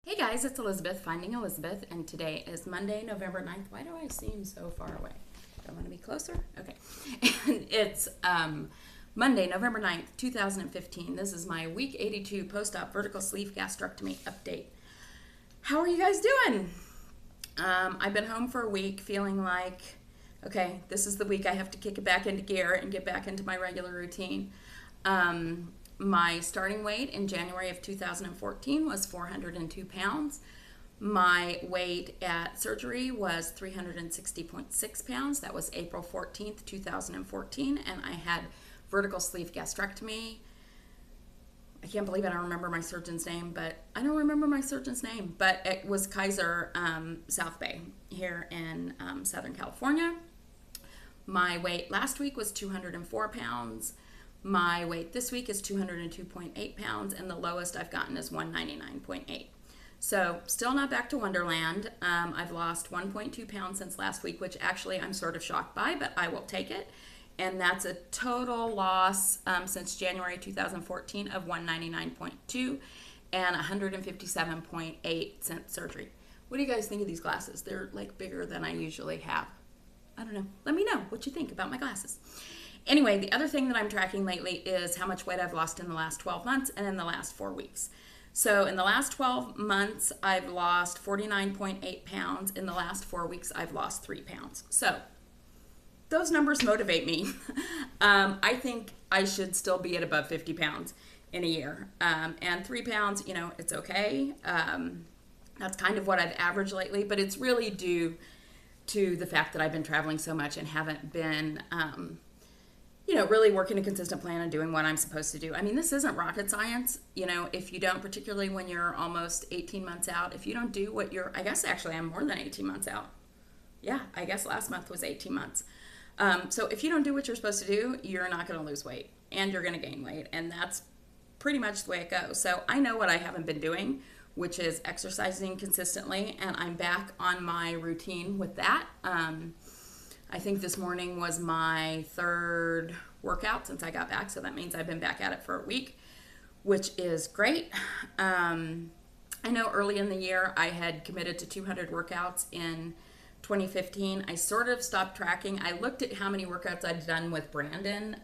Hey guys, it's Elizabeth, Finding Elizabeth, and today is Monday, November 9th. Why do I seem so far away? Do I want to be closer? Okay. And it's Monday, November 9th, 2015. This is my week 82 post-op vertical sleeve gastrectomy update. How are you guys doing? I've been home for a week feeling like, okay, this is the week I have to kick it back into gear and get back into my regular routine. My starting weight in January of 2014 was 402 pounds. My weight at surgery was 360.6 pounds. That was April 14th, 2014, and I had vertical sleeve gastrectomy. I can't believe I don't remember my surgeon's name, but it was Kaiser South Bay here in Southern California. My weight last week was 204 pounds. My weight this week is 202.8 pounds, and the lowest I've gotten is 199.8. So still not back to Wonderland. I've lost 1.2 pounds since last week, which actually I'm sort of shocked by, but I will take it. And that's a total loss since January 2014 of 199.2 and 157.8 since surgery. What do you guys think of these glasses? They're like bigger than I usually have. I don't know. Let me know what you think about my glasses. Anyway, the other thing that I'm tracking lately is how much weight I've lost in the last 12 months and in the last 4 weeks. So in the last 12 months, I've lost 49.8 pounds. In the last 4 weeks, I've lost 3 pounds. So those numbers motivate me. I think I should still be at above 50 pounds in a year. And 3 pounds, it's okay. That's kind of what I've averaged lately, but it's really due to the fact that I've been traveling so much and haven't been really working a consistent plan and doing what I'm supposed to do. I mean, this isn't rocket science. If you don't, particularly when you're almost 18 months out, if you don't do what I guess actually I'm more than 18 months out. Yeah, I guess last month was 18 months. So if you don't do what you're supposed to do, you're not going to lose weight and you're going to gain weight. And that's pretty much the way it goes. So I know what I haven't been doing, which is exercising consistently. And I'm back on my routine with that. I think this morning was my third workout since I got back, so that means I've been back at it for a week, which is great. I know early in the year I had committed to 200 workouts in 2015. I sort of stopped tracking. I looked at how many workouts I'd done with Brandon,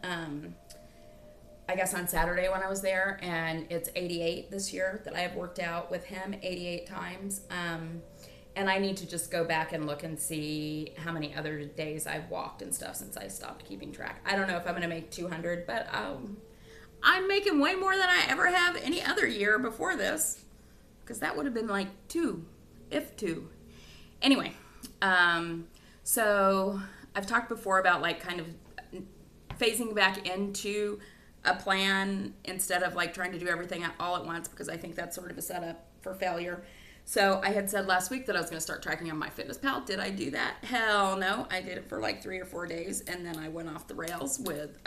I guess on Saturday when I was there, and it's 88 this year that I have worked out with him 88 times. And I need to just go back and look and see how many other days I've walked and stuff since I stopped keeping track. I don't know if I'm going to make 200, but I'm making way more than I ever have any other year before this, because that would have been like 2, if 2. Anyway, so I've talked before about like kind of phasing back into a plan instead of like trying to do everything all at once, because I think that's sort of a setup for failure. So I had said last week that I was going to start tracking on MyFitnessPal. Did I do that? Hell no. I did it for like 3 or 4 days, and then I went off the rails with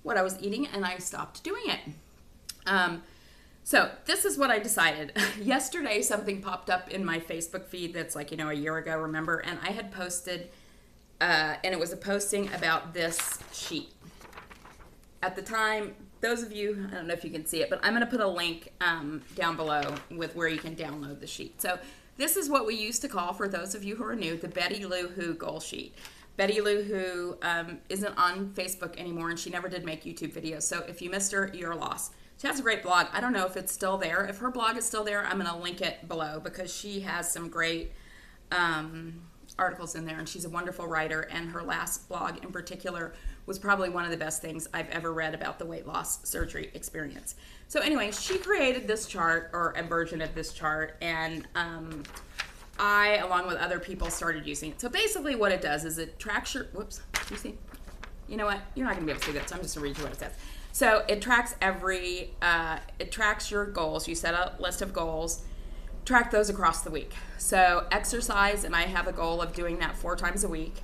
what I was eating, and I stopped doing it. So this is what I decided. Yesterday, something popped up in my Facebook feed that's like, a year ago, remember? And I had posted, and it was a posting about this sheet. At the time, those of you, I don't know if you can see it, but I'm going to put a link down below with where you can download the sheet. So this is what we used to call, for those of you who are new, the Betty Lou Who goal sheet. Betty Lou Who isn't on Facebook anymore, and she never did make YouTube videos. So if you missed her, you're a loss. She has a great blog. I don't know if it's still there. If her blog is still there, I'm going to link it below, because she has some great articles in there, and she's a wonderful writer, and her last blog in particular was probably one of the best things I've ever read about the weight loss surgery experience. So anyway, she created this chart, or a version of this chart, and I, along with other people, started using it. So basically what it does is it tracks your, whoops, you see? You know what? You're not gonna be able to see that, so I'm just gonna read you what it says. So it tracks it tracks your goals. You set a list of goals, track those across the week. So exercise, and I have a goal of doing that 4 times a week.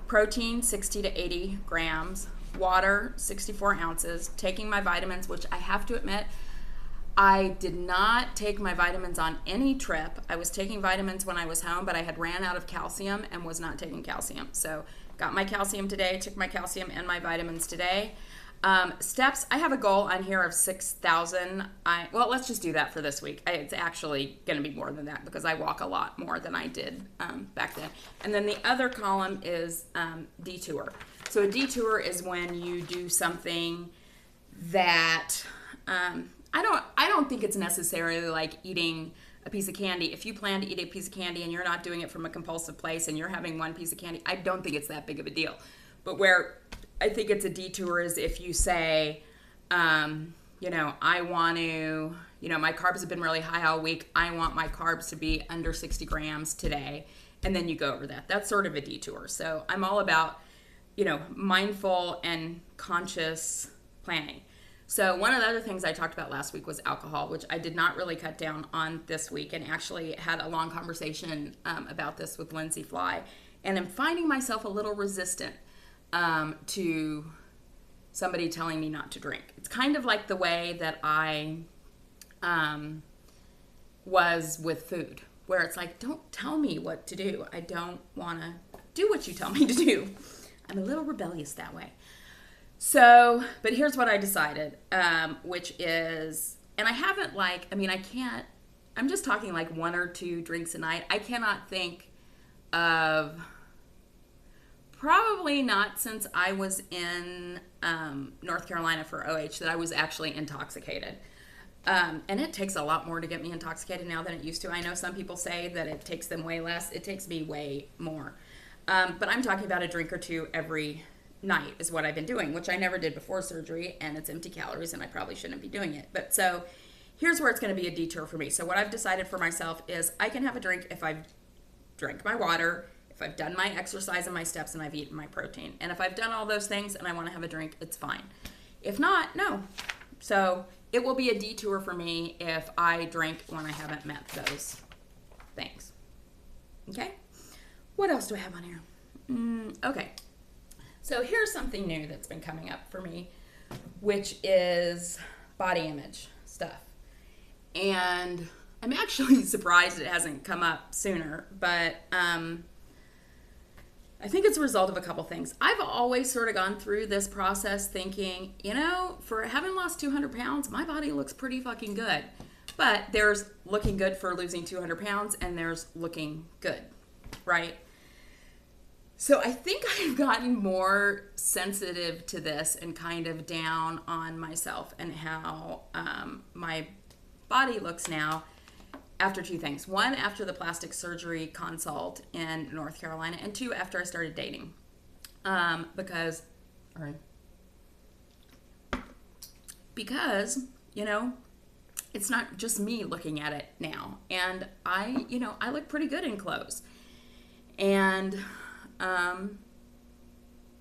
Protein, 60 to 80 grams. Water, 64 ounces. Taking my vitamins, which I have to admit, I did not take my vitamins on any trip. I was taking vitamins when I was home, but I had ran out of calcium and was not taking calcium. So got my calcium today, took my calcium and my vitamins today. Steps, I have a goal on here of 6,000. Well, let's just do that for this week. It's actually going to be more than that because I walk a lot more than I did back then. And then the other column is detour. So a detour is when you do something that I don't think it's necessarily like eating a piece of candy. If you plan to eat a piece of candy and you're not doing it from a compulsive place and you're having one piece of candy, I don't think it's that big of a deal. But where I think it's a detour is if you say, I want to, my carbs have been really high all week. I want my carbs to be under 60 grams today. And then you go over that. That's sort of a detour. So I'm all about, mindful and conscious planning. So one of the other things I talked about last week was alcohol, which I did not really cut down on this week, and actually had a long conversation about this with Lindsay Fly. And I'm finding myself a little resistant to somebody telling me not to drink. It's kind of like the way that I was with food, where it's like, don't tell me what to do. I don't want to do what you tell me to do. I'm a little rebellious that way. So, but here's what I decided, which is, and I haven't I'm just talking like 1 or 2 drinks a night. I cannot think of, probably not since I was in North Carolina for OH, that I was actually intoxicated. And it takes a lot more to get me intoxicated now than it used to. I know some people say that it takes them way less. It takes me way more. But I'm talking about a drink or 2 every night is what I've been doing, which I never did before surgery, and it's empty calories, and I probably shouldn't be doing it. But so here's where it's going to be a detour for me. So what I've decided for myself is I can have a drink if I've drank my water, if I've done my exercise and my steps, and I've eaten my protein. And if I've done all those things and I want to have a drink, it's fine. If not, no. So it will be a detour for me if I drink when I haven't met those things. Okay? What else do I have on here? Okay. So here's something new that's been coming up for me, which is body image stuff. And I'm actually surprised it hasn't come up sooner, but I think it's a result of a couple things. I've always sort of gone through this process thinking, for having lost 200 pounds, my body looks pretty fucking good. But there's looking good for losing 200 pounds, and there's looking good, right? So I think I've gotten more sensitive to this and kind of down on myself and how my body looks now after 2 things. 1, after the plastic surgery consult in North Carolina, and 2, after I started dating. Because, it's not just me looking at it now. And I look pretty good in clothes. And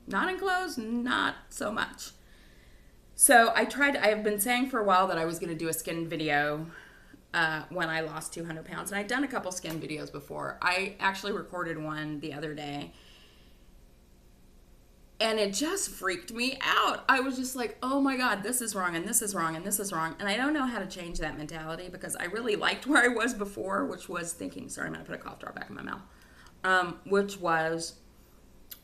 not in clothes, not so much. So I have been saying for a while that I was going to do a skin video when I lost 200 pounds. And I'd done a couple skin videos before. I actually recorded one the other day. And it just freaked me out. I was just like, oh my God, this is wrong, and this is wrong, and this is wrong. And I don't know how to change that mentality because I really liked where I was before, which was thinking, sorry, I'm going to put a cough drop back in my mouth, which was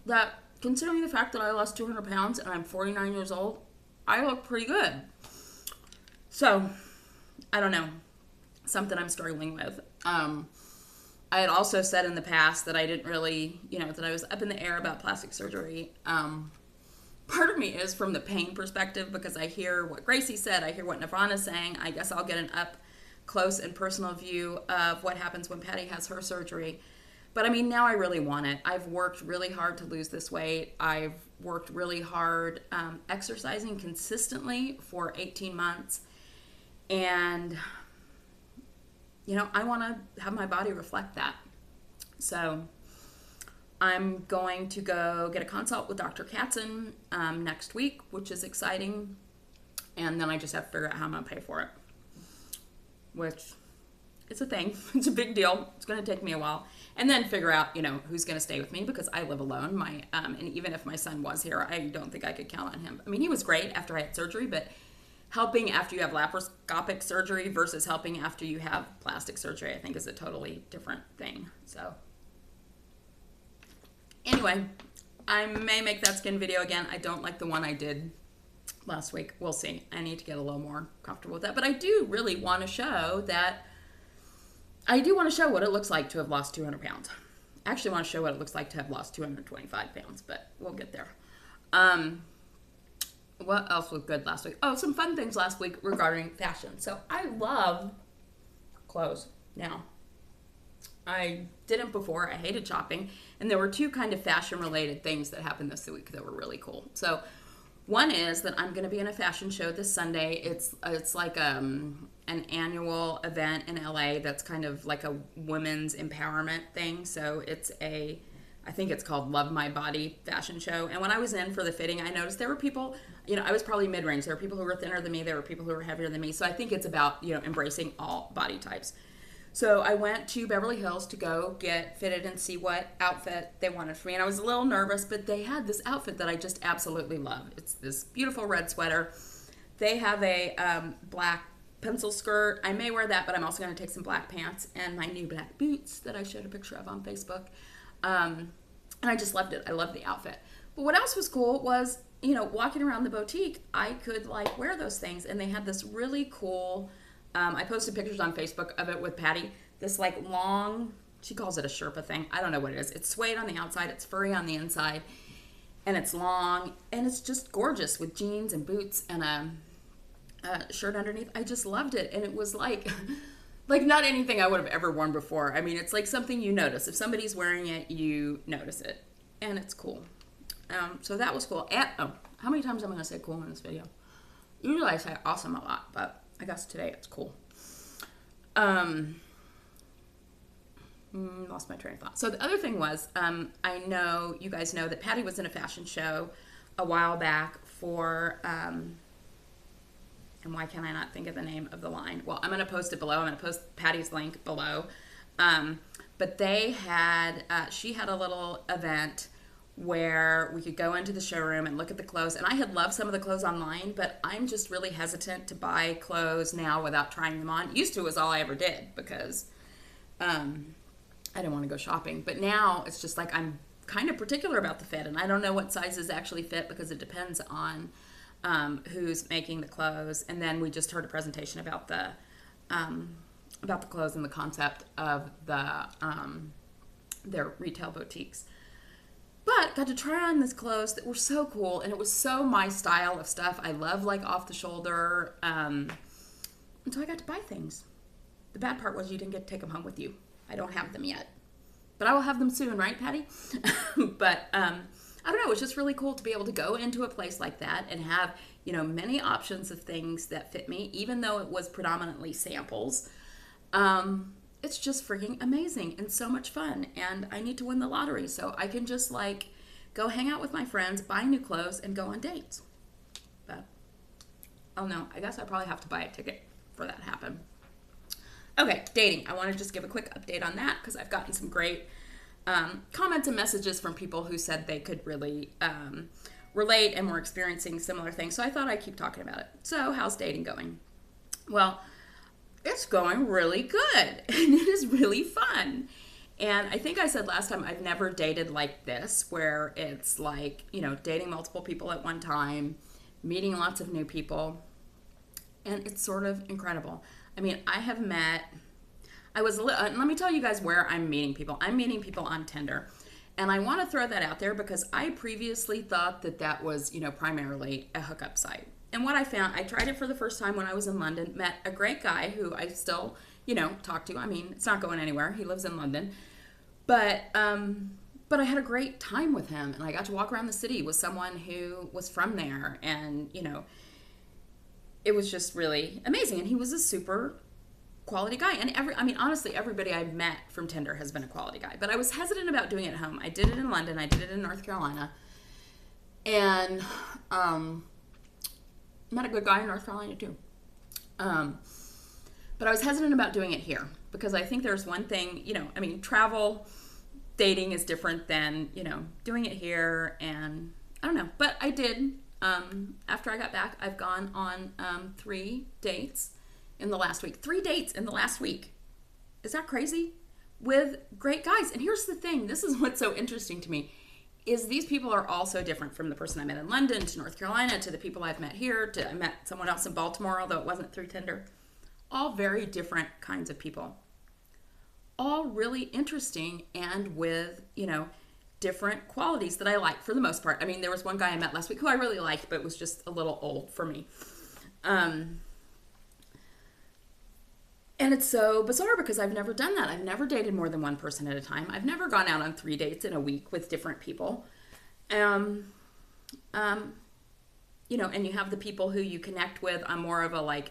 that considering the fact that I lost 200 pounds and I'm 49 years old, I look pretty good. So, I don't know. Something I'm struggling with. I had also said in the past that I didn't really, that I was up in the air about plastic surgery. Part of me is from the pain perspective because I hear what Gracie said. I hear what Nirvana's saying. I guess I'll get an up close and personal view of what happens when Patty has her surgery. But now I really want it. I've worked really hard to lose this weight. I've worked really hard exercising consistently for 18 months. And, I want to have my body reflect that. So I'm going to go get a consult with Dr. Katzen next week, which is exciting. And then I just have to figure out how I'm going to pay for it, which it's a thing. It's a big deal. It's going to take me a while. And then figure out, who's going to stay with me because I live alone. And even if my son was here, I don't think I could count on him. He was great after I had surgery, but helping after you have laparoscopic surgery versus helping after you have plastic surgery, I think is a totally different thing. So anyway, I may make that skin video again. I don't like the one I did last week. We'll see. I need to get a little more comfortable with that. But I do really want to show that, I do want to show what it looks like to have lost 200 pounds. I actually want to show what it looks like to have lost 225 pounds, but we'll get there. What else was good last week? Oh, some fun things last week regarding fashion. So I love clothes now. I didn't before. I hated shopping. And there were two kind of fashion-related things that happened this week that were really cool. So one is that I'm going to be in a fashion show this Sunday. It's like an annual event in LA that's kind of like a women's empowerment thing. So I think it's called Love My Body fashion show. And when I was in for the fitting, I noticed there were people, I was probably mid-range. There were people who were thinner than me. There were people who were heavier than me. So I think it's about, embracing all body types. So I went to Beverly Hills to go get fitted and see what outfit they wanted for me. And I was a little nervous, but they had this outfit that I just absolutely love. It's this beautiful red sweater. They have a black pencil skirt. I may wear that, but I'm also going to take some black pants and my new black boots that I showed a picture of on Facebook. And I just loved it. I loved the outfit. But what else was cool was, walking around the boutique, I could wear those things. And they had this really cool, I posted pictures on Facebook of it with Patty, this long, she calls it a Sherpa thing. I don't know what it is. It's suede on the outside. It's furry on the inside. And it's long. And it's just gorgeous with jeans and boots and a shirt underneath. I just loved it. And it was like not anything I would have ever worn before. I mean, it's like something you notice. If somebody's wearing it, you notice it. And it's cool. So that was cool. And, how many times am I going to say cool in this video? Usually I say awesome a lot, but I guess today it's cool. Lost my train of thought. So the other thing was, I know you guys know that Patty was in a fashion show a while back for, and why can I not think of the name of the line? Well, I'm going to post it below. I'm going to post Patty's link below. But they had, she had a little event where we could go into the showroom and look at the clothes. And I had loved some of the clothes online, but I'm just really hesitant to buy clothes now without trying them on. Used to was all I ever did because I didn't want to go shopping. But now it's just I'm kind of particular about the fit, and I don't know what sizes actually fit because it depends on who's making the clothes. And then we just heard a presentation about the clothes and the concept of their retail boutiques. But got to try on these clothes that were so cool, and it was so my style of stuff. I love off the shoulder, and so I got to buy things. The bad part was you didn't get to take them home with you. I don't have them yet, but I will have them soon, right, Patty? But I don't know. It's just really cool to be able to go into a place like that and have many options of things that fit me, even though it was predominantly samples. It's just freaking amazing and so much fun. And I need to win the lottery so I can just go hang out with my friends, buy new clothes, and go on dates. But, oh no, I guess I probably have to buy a ticket for that to happen. Okay, dating. I want to just give a quick update on that because I've gotten some great comments and messages from people who said they could really relate and were experiencing similar things. So I thought I'd keep talking about it. So how's dating going? Well, it's going really good, and it is really fun. And I think I said last time I've never dated like this, where it's dating multiple people at one time, meeting lots of new people, and it's sort of incredible. I mean, I have met, let me tell you guys where I'm meeting people. I'm meeting people on Tinder, and I want to throw that out there because I previously thought that was, primarily a hookup site. And what I found, I tried it for the first time when I was in London, met a great guy who I still, talk to. I mean, it's not going anywhere. He lives in London. But I had a great time with him, and I got to walk around the city with someone who was from there. And, it was just really amazing. And he was a super quality guy. And honestly, everybody I've met from Tinder has been a quality guy. But I was hesitant about doing it at home. I did it in London. I did it in North Carolina. And, met a good guy in North Carolina too. But I was hesitant about doing it here because I think there's one thing, travel dating is different than, doing it here. And I don't know, but I did. After I got back, I've gone on 3 dates in the last week. 3 dates in the last week. Is that crazy? With great guys. And here's the thing. This is what's so interesting to me. is these people are all so different, from the person I met in London to North Carolina to the people I've met here to I met someone else in Baltimore, although it wasn't through Tinder. All very different kinds of people. All really interesting and with, different qualities that I like for the most part. I mean, there was one guy I met last week who I really liked, but was just a little old for me. And it's so bizarre because I've never done that. I've never dated more than one person at a time. I've never gone out on 3 dates in a week with different people. And you have the people who you connect with on more of a like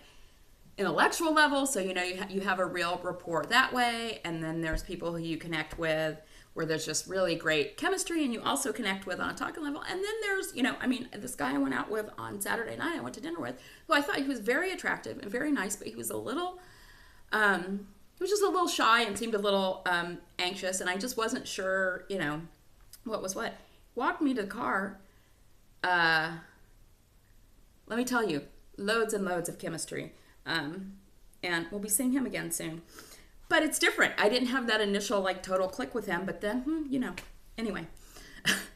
intellectual level. So, you have a real rapport that way. And then there's people who you connect with where there's just really great chemistry and you also connect with on a talking level. And then there's, this guy I went out with on Saturday night, I went to dinner with, who I thought he was very attractive and very nice, but he was a little, he was just a little shy and seemed a little anxious. And I just wasn't sure, what was what. Walked me to the car. Let me tell you, loads and loads of chemistry. And we'll be seeing him again soon. But it's different. I didn't have that initial like total click with him, but then, anyway.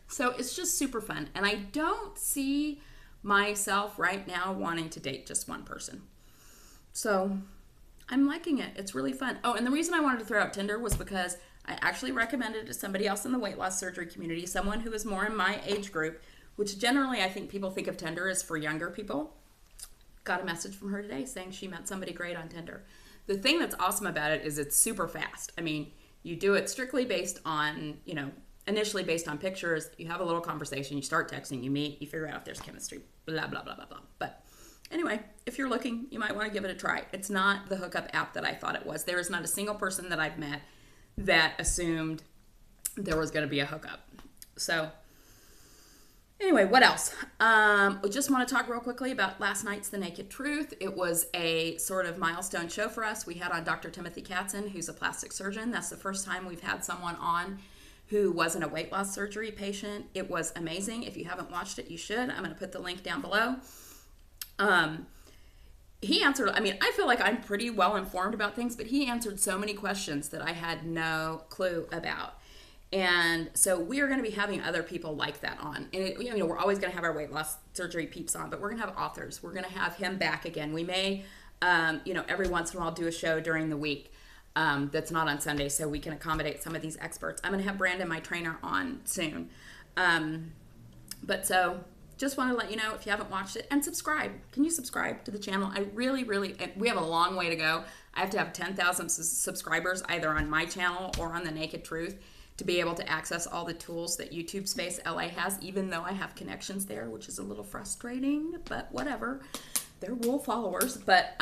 So it's just super fun. And I don't see myself right now wanting to date just one person. So I'm liking it. It's really fun. Oh, and the reason I wanted to throw out Tinder was because I actually recommended it to somebody else in the weight loss surgery community, someone who is more in my age group, which generally I think people think of Tinder as for younger people. Got a message from her today saying she met somebody great on Tinder. The thing that's awesome about it is it's super fast. I mean, you do it strictly based on, initially based on pictures. You have a little conversation, you start texting, you meet, you figure out if there's chemistry, blah, blah, blah, blah, blah. But anyway, if you're looking, you might want to give it a try. It's not the hookup app that I thought it was. There is not a single person that I've met that assumed there was going to be a hookup. So anyway, what else? We just want to talk real quickly about last night's The Naked Truth. It was a sort of milestone show for us. We had on Dr. Timothy Katzen, who's a plastic surgeon. That's the first time we've had someone on who wasn't a weight loss surgery patient. It was amazing. If you haven't watched it, you should. I'm going to put the link down below. He answered, I feel like I'm pretty well informed about things, but he answered so many questions that I had no clue about. And so we are going to be having other people like that on. And we're always going to have our weight loss surgery peeps on, but we're going to have authors. We're going to have him back again. We may, every once in a while do a show during the week that's not on Sunday so we can accommodate some of these experts. I'm going to have Brandon, my trainer, on soon. But so just want to let you know if you haven't watched it, and subscribe. Can you subscribe to the channel? I really, we have a long way to go. I have to have 10,000 subscribers either on my channel or on The Naked Truth to be able to access all the tools that YouTube Space LA has, even though I have connections there, which is a little frustrating, but whatever. They're rule followers. But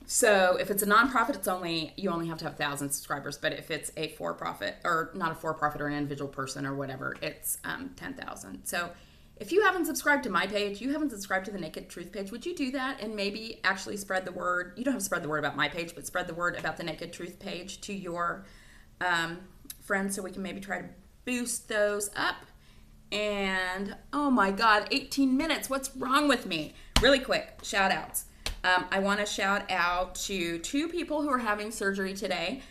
so if it's a nonprofit, you only have to have 1,000 subscribers. But if it's a for-profit, or not a for-profit, or an individual person or whatever, it's 10,000. So if you haven't subscribed to my page, you haven't subscribed to the Naked Truth page, would you do that and maybe actually spread the word? You don't have to spread the word about my page, but spread the word about the Naked Truth page to your friends so we can maybe try to boost those up. And oh my God, 18 minutes. What's wrong with me? Really quick, shout outs. I want to shout out to 2 people who are having surgery today.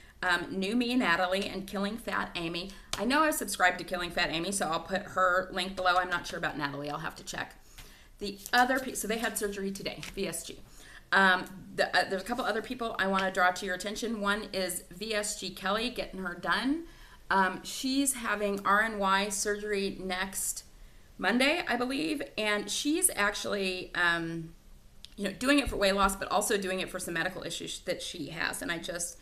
New Me Natalie and Killing Fat Amy. I know I subscribed to Killing Fat Amy, so I'll put her link below. I'm not sure about Natalie. I'll have to check. The other so they had surgery today, VSG. There's a couple other people I want to draw to your attention. One is VSG Kelly, getting her done. She's having RNY surgery next Monday, I believe, and she's actually doing it for weight loss, but also doing it for some medical issues that she has. And I just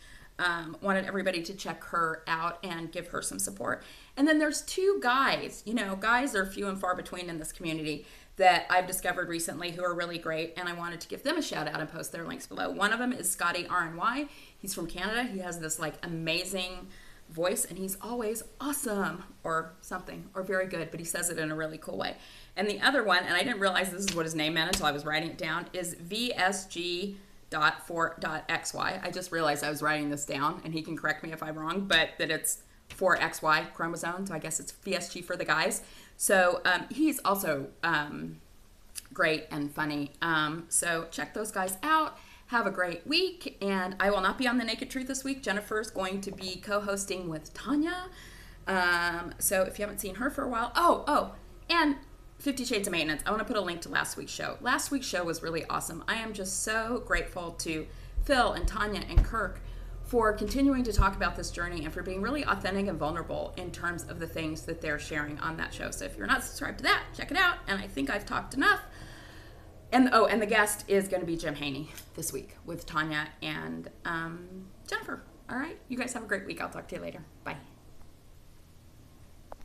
wanted everybody to check her out and give her some support. And then there's 2 guys. Guys are few and far between in this community that I've discovered recently who are really great, and I wanted to give them a shout out and post their links below. One of them is Scotty RNY. He's from Canada. He has this amazing voice, and he's always awesome or something, or very good, but he says it in a really cool way. And the other one, and I didn't realize this is what his name meant until I was writing it down, is VSG.4.XY. I just realized I was writing this down, and he can correct me if I'm wrong, but that it's 4XY chromosome, so I guess it's VSG for the guys. So he's also great and funny. So check those guys out. Have a great week, and I will not be on The Naked Truth this week. Jennifer's going to be co-hosting with Tanya, So if you haven't seen her for a while, and 50 Shades of Maintenance. I want to put a link to last week's show. Last week's show was really awesome. I am just so grateful to Phil and Tanya and Kirk for continuing to talk about this journey and for being really authentic and vulnerable in terms of the things that they're sharing on that show. So if you're not subscribed to that, check it out. And I think I've talked enough. And the guest is going to be Jim Haney this week with Tanya and Jennifer. All right. You guys have a great week. I'll talk to you later. Bye.